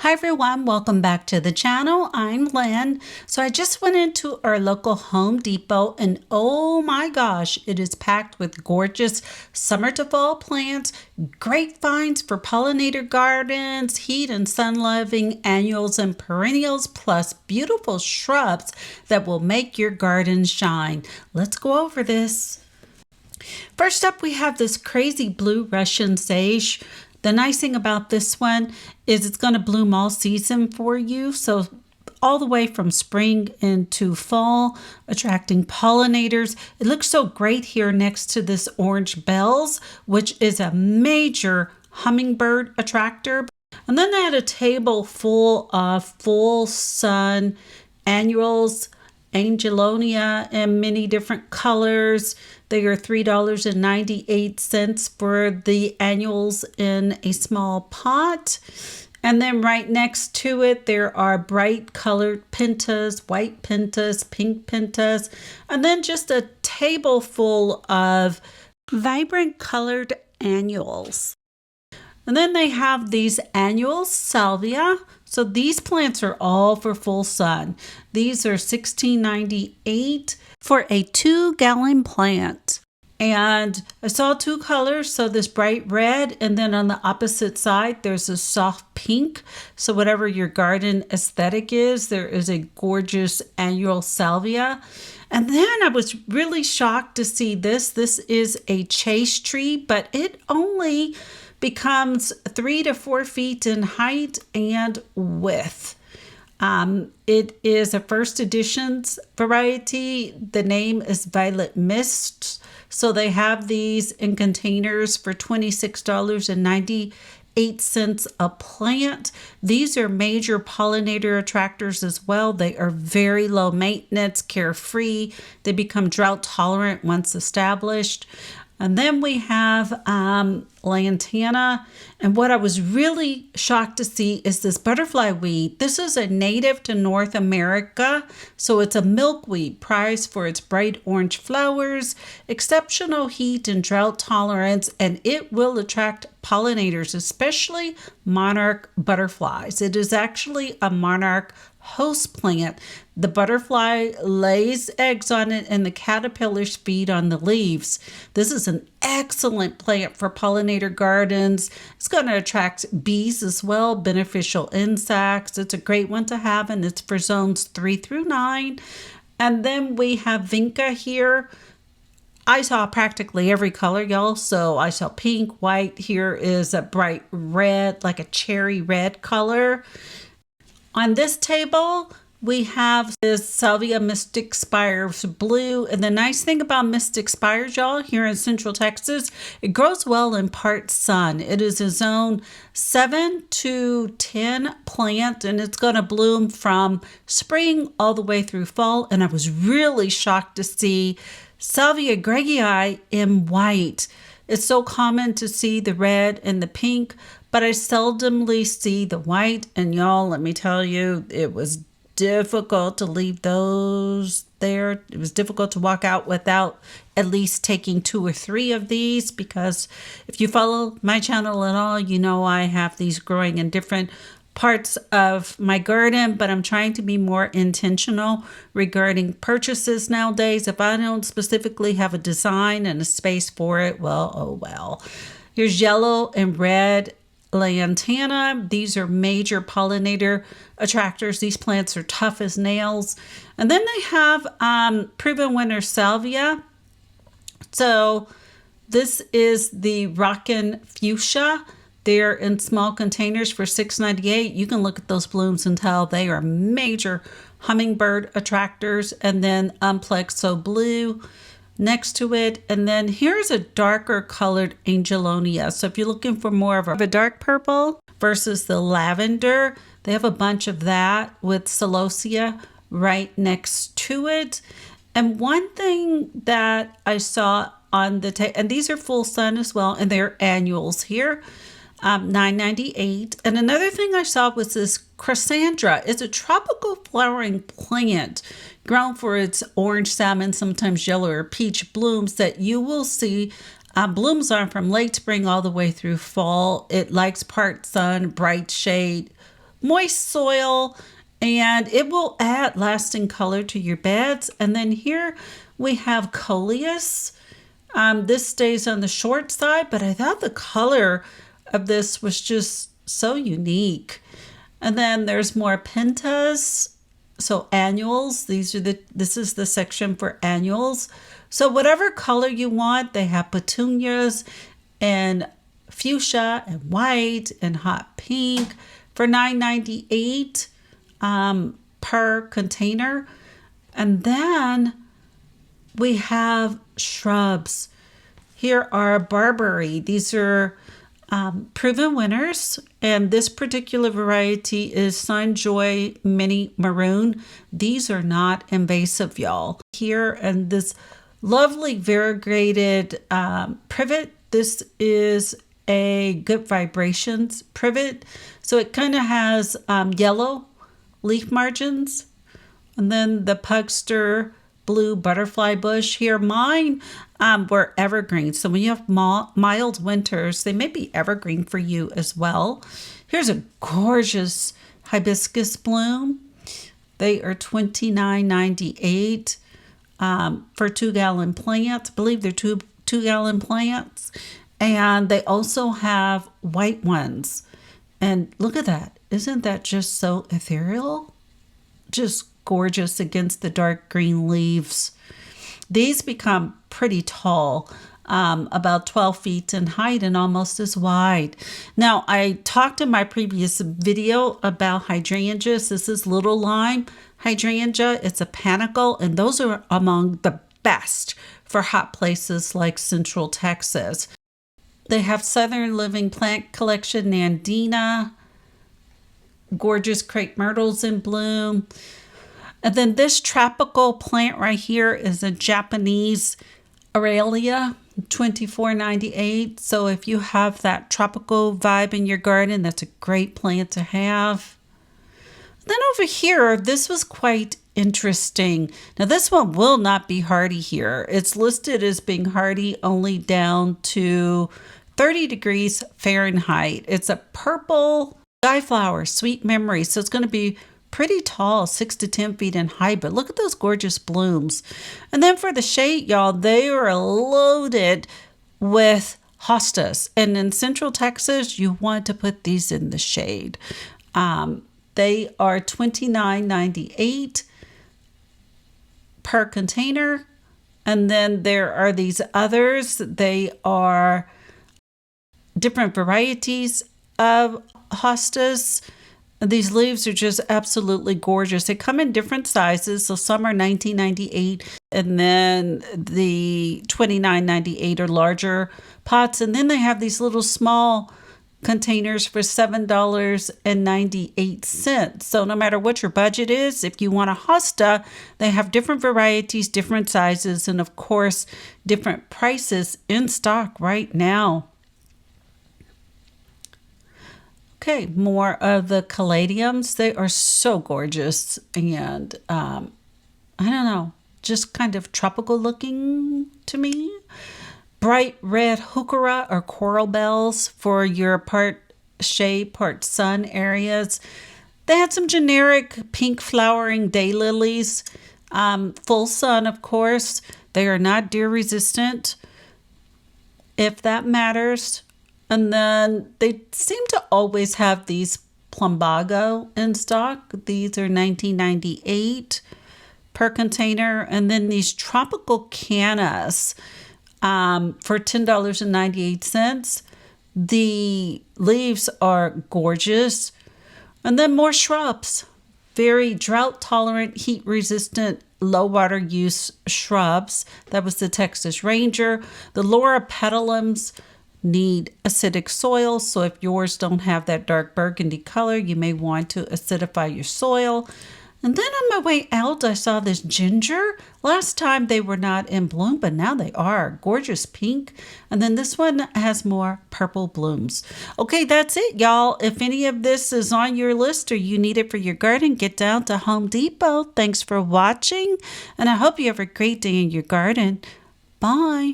Hi everyone, welcome back to the channel. I'm Lynn. So I just went into our local Home Depot and oh my gosh, it is packed with gorgeous summer to fall plants, great finds for pollinator gardens, heat and sun-loving annuals and perennials, plus beautiful shrubs that will make your garden shine. Let's go over this. First up, we have this crazy blue Russian sage. The nice thing about this one is it's going to bloom all season for you. So all the way from spring into fall, attracting pollinators. It looks so great here next to this orange bells, which is a major hummingbird attractor. And then I had a table full of full sun annuals, Angelonia in many different colors. They are $3.98 for the annuals in a small pot. And then right next to it, there are bright colored pentas, white pentas, pink pentas, and then just a table full of vibrant colored annuals. And then they have these annual salvia. So these plants are all for full sun. These are $16.98 for a 2-gallon plant. And I saw two colors, so this bright red, and then on the opposite side, there's a soft pink. So whatever your garden aesthetic is, there is a gorgeous annual salvia. And then I was really shocked to see this. This is a chase tree, but it only becomes 3 to 4 feet in height and width. It is a first editions variety. The name is Violet Mist. So they have these in containers for $26.98 a plant. These are major pollinator attractors as well. They are very low maintenance, carefree. They become drought tolerant once established. And then we have lantana. And what I was really shocked to see is this butterfly weed. This is a native to North America. So it's a milkweed prized for its bright orange flowers, exceptional heat and drought tolerance, and it will attract pollinators, especially monarch butterflies. It is actually a monarch host plant. The butterfly lays eggs on it and the caterpillars feed on the leaves. This is an excellent plant for pollinator gardens. It's going to attract bees as well, beneficial insects. It's a great one to have, and it's for zones 3 through 9. And then we have Vinca here. I saw practically every color, y'all. So I saw pink, white. Here is a bright red, like a cherry red color. On this table, we have this Salvia Mystic Spires Blue. And the nice thing about Mystic Spires, y'all, here in Central Texas, it grows well in part sun. It is a zone 7 to 10 plant, and it's going to bloom from spring all the way through fall. And I was really shocked to see Salvia Greggii in white. It's so common to see the red and the pink, but I seldomly see the white. And y'all, let me tell you, it was difficult to leave those there. It was difficult to walk out without at least taking 2 or 3 of these, because if you follow my channel at all, you know I have these growing in different parts of my garden, but I'm trying to be more intentional regarding purchases nowadays. If I don't specifically have a design and a space for it, well, oh well. Here's yellow and red lantana. These are major pollinator attractors. These plants are tough as nails. And then they have proven winner salvia. So this is the Rockin Fuschia. They're in small containers for $6.98. You can look at those blooms and tell they are major hummingbird attractors. And then Plexo Blue next to it. And then here's a darker colored Angelonia. So if you're looking for more of a dark purple versus the lavender, they have a bunch of that with celosia right next to it. And one thing that I saw on the table, and these are full sun as well, and they're annuals here, $9.98. And another thing I saw was this Chrysandra. It's a tropical flowering plant grown for its orange, salmon, sometimes yellow or peach blooms that you will see blooms on from late spring all the way through fall. It likes part sun, bright shade, moist soil, and it will add lasting color to your beds. And then here we have coleus. This stays on the short side, but I thought the color of this was just so unique. And then there's more pentas, so annuals. This is the section for annuals. So whatever color you want, they have petunias and fuchsia and white and hot pink for $9.98 per container. And then we have shrubs. Here are barberry. These are proven winners, and this particular variety is Sunjoy Mini Maroon. These are not invasive, y'all. Here, and this lovely variegated privet. This is a Good Vibrations privet. So it kind of has yellow leaf margins. And then the Pugster Blue Butterfly Bush. Here, mine were evergreen. So when you have mild winters, they may be evergreen for you as well. Here's a gorgeous hibiscus bloom. They are $29.98 for 2-gallon plants. I believe they're 2-gallon plants. And they also have white ones. And look at that. Isn't that just so ethereal? Just gorgeous against the dark green leaves. These become pretty tall, about 12 feet in height and almost as wide. Now, I talked in my previous video about hydrangeas. This is little lime hydrangea. It's a panicle, and those are among the best for hot places like Central Texas. They have Southern Living Plant Collection Nandina, gorgeous crepe myrtles in bloom. And then this tropical plant right here is a Japanese Aurelia, $24.98. So if you have that tropical vibe in your garden, that's a great plant to have. Then over here, this was quite interesting. Now this one will not be hardy here. It's listed as being hardy only down to 30 degrees Fahrenheit. It's a purple Skyflower, Sweet Memory. So it's going to be pretty tall, 6 to 10 feet in height, but look at those gorgeous blooms. And then for the shade, y'all, they are loaded with hostas. And in Central Texas, you want to put these in the shade. They are $29.98 per container. And then there are these others. They are different varieties of hostas. These leaves are just absolutely gorgeous. They come in different sizes. So some are $19.98, and then the $29.98 are larger pots. And then they have these little small containers for $7.98. So no matter what your budget is, if you want a hosta, they have different varieties, different sizes, and of course, different prices in stock right now. Okay, more of the caladiums. They are so gorgeous, and I don't know, just kind of tropical looking to me. Bright red Heuchera or coral bells for your part shade, part sun areas. They had some generic pink flowering daylilies. Full sun, of course. They are not deer resistant, if that matters. And then they seem to always have these Plumbago in stock. These are $19.98 per container. And then these tropical cannas for $10.98. The leaves are gorgeous. And then more shrubs. Very drought tolerant, heat resistant, low water use shrubs. That was the Texas Ranger. The Loropetalums need acidic soil, so if yours don't have that dark burgundy color, you may want to acidify your soil. And then on my way out, I saw this ginger. Last time they were not in bloom, but now they are. Gorgeous pink. And then this one has more purple blooms. Okay, that's it, y'all. If any of this is on your list or you need it for your garden, get down to Home Depot. Thanks for watching, and I hope you have a great day in your garden. Bye.